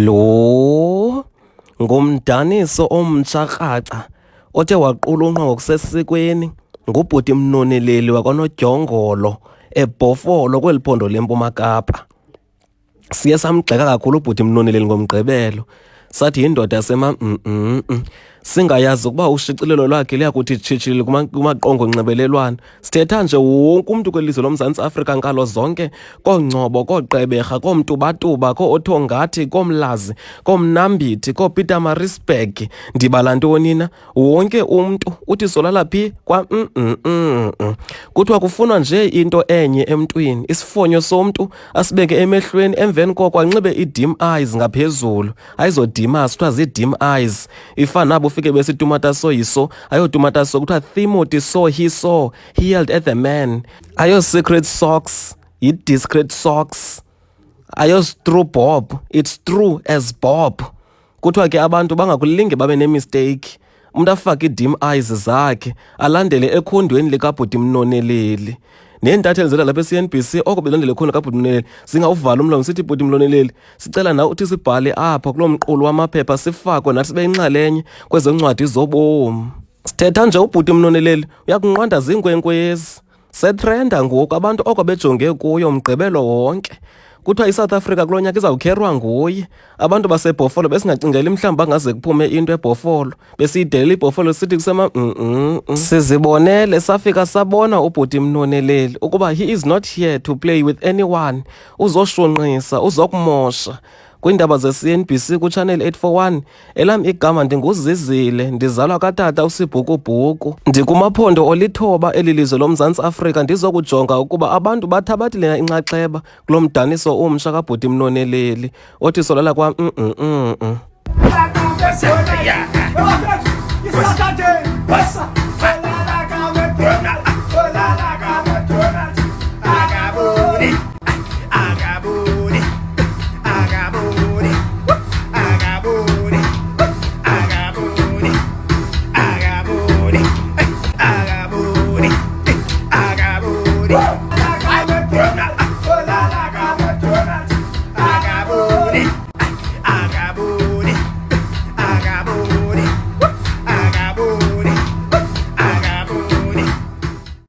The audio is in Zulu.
Lo ngumdaniso omtsha-kraca othe waqulunqwa ngokusesikweni ngubhuti Mnoneleli wakwaNodyongolo eBhofolo kweli phondo leMpuma Kapa. Siye samgxeka kakhulu ubhuti Mnoneleli ngomgqibelo, sathi yindoda singayazi ukuba ushicilelo lwakhe liyakuthi tshitshili kumaqongo nxibelelwano. Sithetha nje wonke umntu kwelizwe loMzantsi Afrika nkalo zonke, koongcobo, kooGqeberha, koomtubatuba, koothongathi, koomlazi, koomnambithi, kooPietermaritzburg, ndibala ntoni na? Wonke umntu uthi solala phi kwa kuthiwa kufunwa nje into enye emntwini, isifonyo somntu asibeke emehlweni, emveni koko anxibe ii-dim eyes ngaphezulu. Ayizo-dimas kuthiwa zii-dim eyes, ifana nabo ufike besitumata soyiso, ayotumata so kuthiwa Timothy so he saw, he yelled at the man. Ayo-secret socks, yi-discreet socks. Ayo-true bob, it's true as bob. Kuthiwa ke abantu bangakulinge babe nemisteyikhi, umntu afake ii-dim eyes zakhe alandele ekhondweni likabhuti Mnoneleli. Neentatheli zela lapha e-CNBC oko belandele khona kabhuti Mnoneleli zingawuvala umlomo sithi bhuti Mnoneleli, sicela nawe uthi sibhale apha kulo mqulu wamaphepha sifakwe nathi sibe yinxalenye kwezoncwadi zobomi. Sithetha nje ubhuti Mnoneleli uyakunqanda ziinkwenkwezi. Setrenda ngoku abantu oko bejonge kuyo mgqibelo wonke. Kuthiwa iSouth Africa kulo nyaka izawukherwa nguye. Abantu baseBhofolo besingacingeli mhlawumbi bangaze kuphume into eBhofolo, besiyidelela iBhofolo sithi sizibonele safika sabona ubhuti Mnoneleli ukuba he is not here to play with anyone. Uzoshonqisa, uzokumosha. Kwiindaba ze-CNBC kuChannel 841, elam igama ndinguZizile, ndizalwa katata uSibhukubhuku. Ndikumaphondo olithoba eli lizwe loMzantsi Afrika ndizokujonga ukuba abantu bathabathile na inxaxheba kulo mdaniso omtsha kabhuti Mnoneleli othi solala kwa